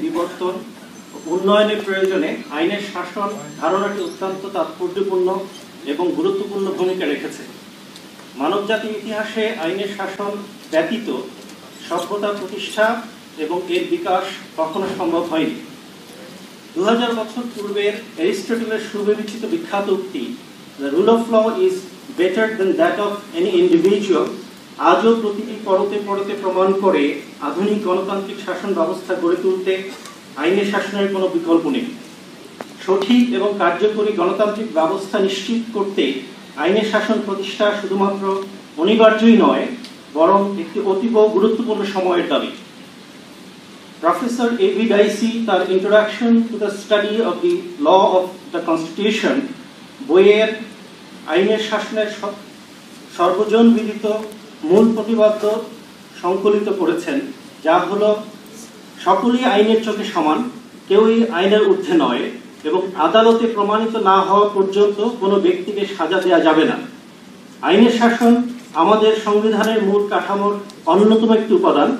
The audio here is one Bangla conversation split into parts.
বিবর্তন উন্নয়নের প্রয়োজনে আইনের শাসন ধারণাটি অত্যন্ত তাৎপর্যপূর্ণ এবং গুরুত্বপূর্ণ ভূমিকা রেখেছে। মানবজাতির ইতিহাসে আইনের শাসন ব্যতীত সভ্যতা প্রতিষ্ঠা এবং এর বিকাশ কখনো সম্ভব হয়নি। 2000 বছর পূর্বের অ্যারিস্টটলের সুবিবেচিত বিখ্যাত উক্তি "the rule of law is better than that of any individual" আজও প্রতিটি পরতে পরতে প্রমাণ করে আধুনিক গণতান্ত্রিক শাসন ব্যবস্থা গড়ে তুলতে আইনের শাসনের কোনো বিকল্প নেই। সঠিক এবং কার্যকরী গণতান্ত্রিক ব্যবস্থা নিশ্চিত করতে আইনের শাসন প্রতিষ্ঠা শুধুমাত্র অনিবার্যই নয়, বরং একটি অতীব গুরুত্বপূর্ণ সময়ের দাবি। Professor A.V. Dicey তার introduction to the study of the law of the constitution বইয়ের আইনের শাসনের সর্বজন বিদিত মূল প্রতিপাদ্য সংকলিত করেছেন, যা হলো সকলেই আইনের চোখে সমান, কেউই আইনের ঊর্ধ্বে নয় এবং আদালতে প্রমাণিত না হওয়া পর্যন্ত কোনো ব্যক্তিকে সাজা দেওয়া যাবে না। আইনের শাসন আমাদের সংবিধানের মূল কাঠামোর অন্যতম একটি উপাদান।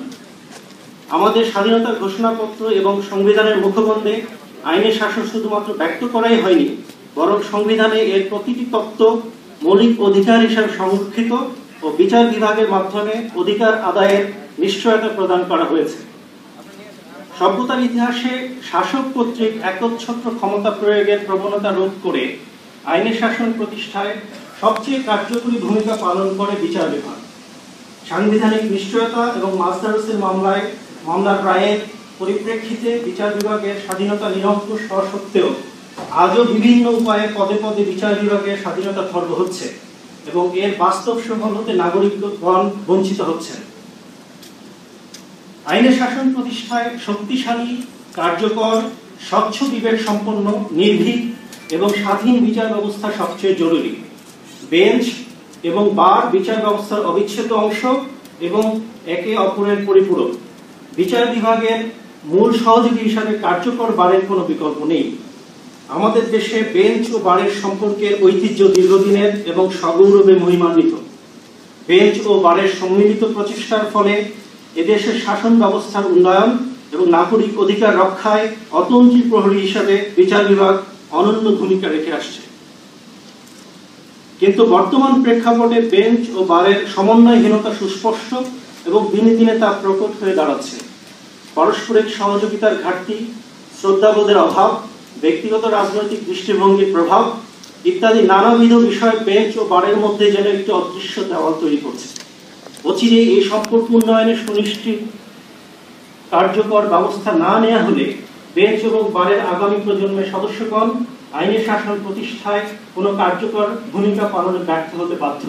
আমাদের স্বাধীনতার ঘোষণাপত্র এবং সংবিধানের মুখবন্ধে আইনের শাসন শুধুমাত্র ব্যক্ত করাই হয়নি, বরং সংবিধানে এর প্রতিটি তত্ত্ব মৌলিক অধিকার হিসাবে সংরক্ষিত ও বিচার বিভাগের মাধ্যমে অধিকার আদায়ের নিশ্চয়তা প্রদান করা হয়েছে। সভ্যতার ইতিহাসে শাসক কর্তৃক একচ্ছত্র ক্ষমতা প্রয়োগের প্রবণতা রোধ করে আইনের শাসন প্রতিষ্ঠায় সবচেয়ে কার্যকরী ভূমিকা পালন করে বিচার বিভাগ। সাংবিধানিক নিশ্চয়তা এবং মাসদারসের মামলার রায়ের পরিপ্রেক্ষিতে বিচার বিভাগের স্বাধীনতা নিরঙ্কুশ হওয়া সত্ত্বেও আজও বিভিন্ন উপায়ে পদে পদে বিচার বিভাগের স্বাধীনতা খর্ব হচ্ছে এবং এর বাস্তব সুফল হতে নাগরিকগণ বঞ্চিত হচ্ছেন। আইনের শাসন প্রতিষ্ঠায় শক্তিশালী, কার্যকর, স্বচ্ছ বিবেক সম্পন্ন, নির্ভীক এবং স্বাধীন বিচার ব্যবস্থা সবচেয়ে জরুরি। বেঞ্চ এবং বার বিচার ব্যবস্থার অবিচ্ছেদ্য অংশ এবং একে অপরের পরিপূরক। বিচার বিভাগের মূল সহযোগী হিসাবে কার্যকর বারের কোনো বিকল্প নেই। আমাদের দেশে বেঞ্চ ও বারের সম্পর্কের ঐতিহ্য দীর্ঘদিনের এবং সগৌরবে মহিমান্বিত। বেঞ্চ ও বারের সম্মিলিত প্রচেষ্টার ফলে এদেশের শাসন ব্যবস্থার উন্নয়ন এবং নাগরিক অধিকার রক্ষায় অতন্ত্রী প্রহরী হিসাবে বিচার বিভাগ অনন্য ভূমিকা রেখে আসছে। কিন্তু বর্তমান প্রেক্ষাপটে বেঞ্চ ও বারের সমন্বয়হীনতা সুস্পষ্ট এবং দিনে দিনে তা প্রকট হয়ে দাঁড়াচ্ছে। পারস্পরিক সহযোগিতার ঘাটতি, শ্রদ্ধাবোধের অভাব, ব্যক্তিগত রাজনৈতিক দৃষ্টিভঙ্গির প্রভাব ইত্যাদি নানাবিধ বিষয় বেঞ্চ ও বারের মধ্যে যেন একটি অদৃশ্য দেওয়াল তৈরি করছে। অচিরে এই সম্পর্ক উন্নয়নের সুনিশ্চিত কার্যকর ব্যবস্থা না নেওয়া হলে বেঞ্চ এবং বারের আগামী প্রজন্মের সদস্যগণ আইনের শাসন প্রতিষ্ঠায় কোনো কার্যকর ভূমিকা পালনে ব্যর্থ হতে বাধ্য।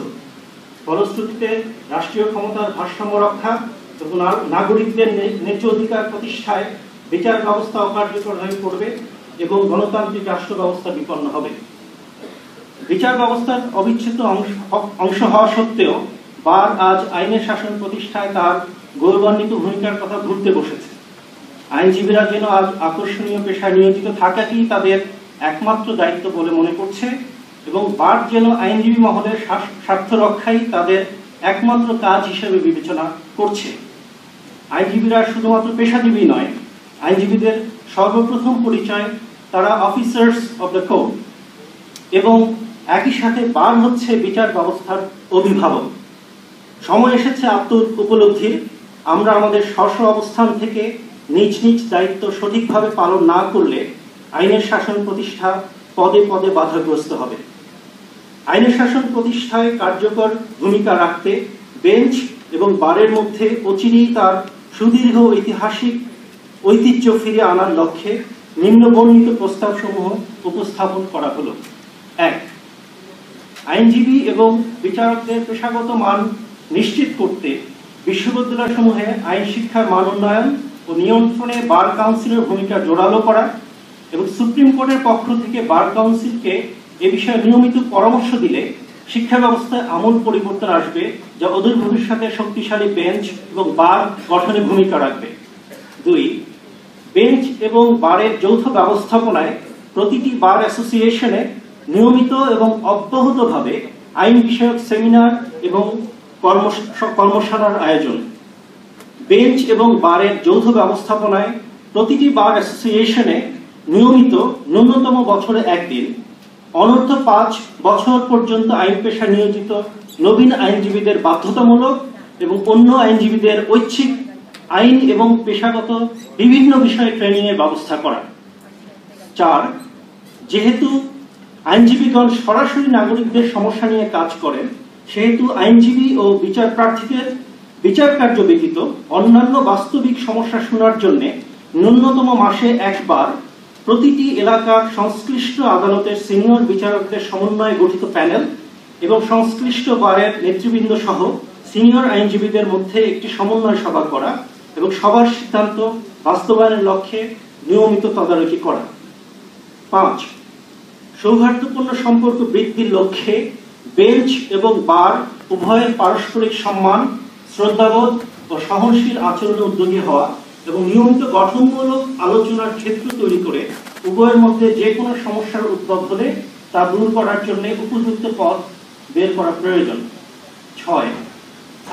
ফলশ্রুতিতে রাষ্ট্রীয় ক্ষমতার ভারসাম্য রক্ষা এবং নাগরিকদের ন্যায্য অধিকার প্রতিষ্ঠায় বিচার ব্যবস্থা অকার্যকর হয়ে পড়বে এবং গণতান্ত্রিক রাষ্ট্র ব্যবস্থা বিপন্ন হবে। বিচার ব্যবস্থার অবিচ্ছেদ্য অংশ হওয়া সত্ত্বেও বার আজ আইনের শাসন প্রতিষ্ঠায় তার গৌরবান্বিত ভূমিকার কথা ভুলতে বসেছে। আইনজীবীরা যেন আজ আকর্ষণীয় পেশায় নিয়োজিত থাকাকেই তাদের একমাত্র দায়িত্ব বলে মনে করছে এবং বার যেন আইনজীবী মহলের স্বার্থ রক্ষাই তাদের একমাত্র কাজ হিসেবে বিবেচনা করছে। আইনজীবীরা শুধুমাত্র পেশাজীবী নয়, আইনজীবীদের সর্বপ্রথম পরিচয় তারা অফিসার্স অব দ্য কোর্ট এবং একই সাথে বার হচ্ছে বিচার ব্যবস্থার অভিভাবক। সময় এসেছে আত্ম উপলব্ধির। আমরা আমাদের স্ব অবস্থান থেকে নিজ নিজ দায়িত্ব সঠিকভাবে পালন না করলে আইনের শাসন প্রতিষ্ঠা পদে পদে বাধাগ্রস্ত হবে। আইনের শাসন প্রতিষ্ঠায় কার্যকর ভূমিকা রাখতে বেঞ্চ এবং বারের মধ্যে অচিরেই তার সুদীর্ঘ ঐতিহাসিক ঐতিহ্য ফিরে আনার লক্ষ্যে নিম্নবর্ণিত প্রস্তাবসমূহ উপস্থাপন করা হলো। 1. আইনজীবী এবং বিচারকদের পেশাগত মান নিশ্চিত করতে বিশ্ববিদ্যালয়সমূহে আইন শিক্ষার মান উন্নয়ন ও নিয়ন্ত্রণে বার কাউন্সিলের ভূমিকা জোরালো করা এবং সুপ্রিম কোর্টের পক্ষ থেকে বার কাউন্সিলকে এ বিষয়ে নিয়মিত পরামর্শ দিলে শিক্ষা ব্যবস্থায় আমূল পরিবর্তন আসবে, যা অদূর ভবিষ্যতে শক্তিশালী বেঞ্চ এবং বার গঠনে ভূমিকা রাখবে। 2. বেঞ্চ এবং বারের যৌথ ব্যবস্থাপনায় প্রতিটি বার অ্যাসোসিয়েশনে নিয়মিত এবং অব্যাহতভাবে আইন বিষয়ক সেমিনার এবং কর্মশালার আয়োজন। বেঞ্চ এবং বারের যৌথ ব্যবস্থাপনায় প্রতিটি বার অ্যাসোসিয়েশনে নিয়মিত ন্যূনতম বছরে একদিন অনূর্ধ্ব 5 বছর পর্যন্ত আইন পেশা নিয়োজিত নবীন আইনজীবীদের বাধ্যতামূলক এবং অন্য আইনজীবীদের ঐচ্ছিক আইন এবং পেশাগত বিভিন্ন বিষয়ে ট্রেনিং এর ব্যবস্থা করা। 4, যেহেতু আইনজীবীগণ সরাসরি নাগরিকদের সমস্যা নিয়ে কাজ করেন, সেহেতু আইনজীবী ও বিচার প্রার্থীদের বিচার কার্য ব্যতীত অন্যান্য বাস্তবিক সমস্যা শোনার জন্য ন্যূনতম মাসে একবার প্রতিটি এলাকার সংশ্লিষ্ট আদালতের সিনিয়র বিচারকদের সমন্বয়ে গঠিত প্যানেল এবং সংশ্লিষ্ট বারের নেতৃবৃন্দ সহ সিনিয়র আইনজীবীদের মধ্যে একটি সমন্বয় সভা করা এবং সবার সিদ্ধান্ত বাস্তবায়নের লক্ষ্যে নিয়মিত তদারকি করা। 5, সৌহার্দ্যপূর্ণ সম্পর্ক বৃদ্ধির লক্ষ্যে বেঞ্চ এবং বার উভয়ের পারস্পরিক সম্মান, শ্রদ্ধাবোধ ও সহনশীল আচরণে উদ্যোগী হওয়া এবং নিয়মিত গঠনমূলক আলোচনার ক্ষেত্র তৈরি করে উভয়ের মধ্যে যে কোনো সমস্যার উদ্ভব হলে তা দূর করার জন্য উপযুক্ত পথ বের করা প্রয়োজন। 6,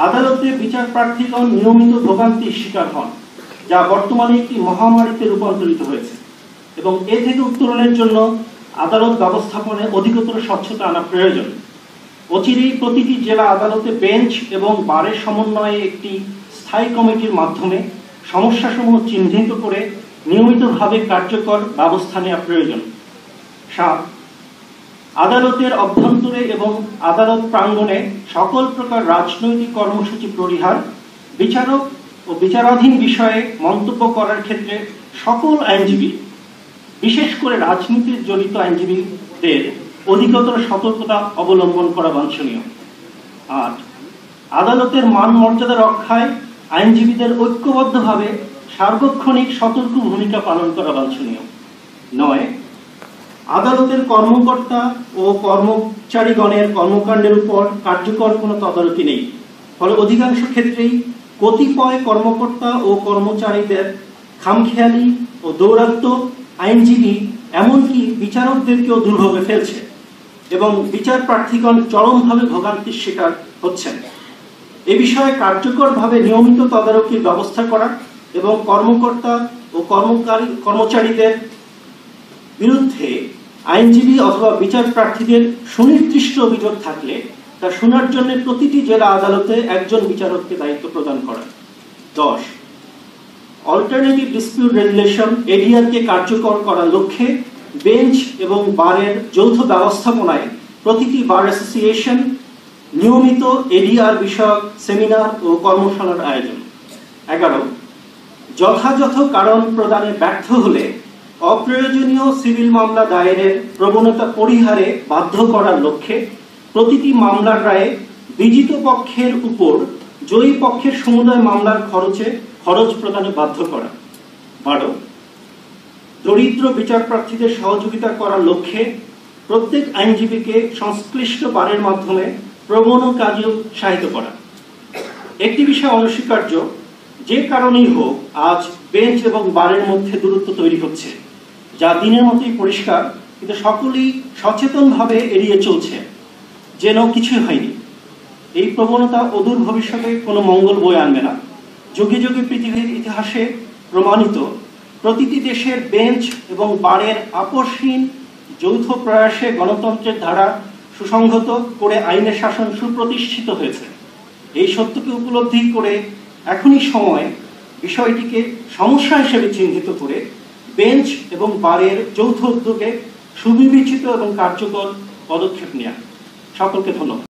আদালতে বিচার প্রার্থীগণ নিয়মিত ভোগান্তির শিকার হন, যা বর্তমানে একটি মহামারীতে রূপান্তরিত হয়েছে এবং এ থেকে উত্তরণের জন্য আদালত ব্যবস্থাপনায় অধিকতর স্বচ্ছতা আনা প্রয়োজন। অচিরেই প্রতিটি জেলা আদালতে বেঞ্চ এবং বারের সমন্বয়ে একটি স্থায়ী কমিটির মাধ্যমে সমস্যাসমূহ চিহ্নিত করে নিয়মিতভাবে কার্যকর ব্যবস্থা নেওয়া প্রয়োজন। 7, আদালতের অভ্যন্তরে এবং আদালত প্রাঙ্গণে সকল প্রকার রাজনৈতিক কর্মসূচি পরিহার, বিচারক ও বিচারাধীন বিষয়ে মন্তব্য করার ক্ষেত্রে সকল আইনজীবী, বিশেষ করে রাজনীতির জড়িত আইনজীবীদের অধিকতর সতর্কতা অবলম্বন করা বাঞ্ছনীয়। 8, আদালতের মান মর্যাদা রক্ষায় আইনজীবীদের ঐক্যবদ্ধভাবে সার্বক্ষণিক সতর্ক ভূমিকা পালন করা বাঞ্ছনীয়। 9, আদালতের কর্মকর্তা ও কর্মচারীগণের কর্মকাণ্ডের উপর কার্যকর কোনো তদারকি নেই, ফলে অধিকাংশ ক্ষেত্রেই কতিপয় কর্মকর্তা ও কর্মচারীদের খামখেয়ালি ও দৌরাত্ম্য আইনজীবী এমনকি বিচারকদেরকেও দুর্ভোগে ফেলছে এবং বিচার প্রার্থীগণ চরমভাবে ভোগান্তির শিকার হচ্ছেন। এ বিষয়ে কার্যকরভাবে নিয়মিত তদারকির ব্যবস্থা করা এবং কর্মকর্তা ও কর্মচারীদের বিরুদ্ধে আইনজীবী অথবা বিচার প্রার্থীদের সুনির্দিষ্ট অভিযোগ থাকলে তা শোনার জন্য প্রতিটি জেলা আদালতে একজন বিচারককে দায়িত্ব প্রদান করা। 10, অল্টারনেটিভ ডিসপিউট রেজুলেশন এডিআরকে কার্যকর করার লক্ষ্যে বেঞ্চ এবং বারের যৌথ ব্যবস্থাপনায় প্রতিটি বার অ্যাসোসিয়েশন নিয়মিত এডিআর বিষয়ক সেমিনার ও কর্মশালার আয়োজন। 11, যথাযথ কারণ প্রদানে ব্যর্থ হলে অপ্রয়োজনীয় সিভিল মামলা দায়েরের প্রবণতা পরিহারে বাধ্য করার লক্ষ্যে প্রতিটি মামলার রায়ে বিজিত পক্ষের উপর জয়ী পক্ষের সমুদায় মামলার খরচ প্রদানে বাধ্য করা। 12, দরিদ্র বিচার প্রার্থীদের সহযোগিতা করার লক্ষ্যে প্রত্যেক আইনজীবীকে সংশ্লিষ্ট বারের মাধ্যমে প্রবণ কাজে উৎসাহিত করা। একটি বিষয় অনস্বীকার্য, যে কারণেই হোক আজ বেঞ্চ এবং বারের মধ্যে দূরত্ব তৈরি হচ্ছে, যা দিনের মতোই পরিষ্কার, কিন্তু সকলেই সচেতনভাবে এড়িয়ে চলছে যেন কিছুই হয়নি। এই প্রবণতা অদূর ভবিষ্যতে কোনো মঙ্গল বয়ে আনবে না। যুগে যুগে পৃথিবীর ইতিহাসে প্রমাণিত প্রতিটি দেশের বেঞ্চ এবং বারের আপসহীন যৌথ প্রয়াসে গণতন্ত্রের ধারা সুসংহত করে আইনের শাসন সুপ্রতিষ্ঠিত হয়েছে। এই সত্যকে উপলব্ধি করে এখনই সময় বিষয়টিকে সমস্যা হিসেবে চিহ্নিত করে বেঞ্চ এবং বারের যৌথ উদ্যোগে সুবিবেচিত এবং কার্যকর পদক্ষেপ নেওয়া। সকলকে ধন্যবাদ।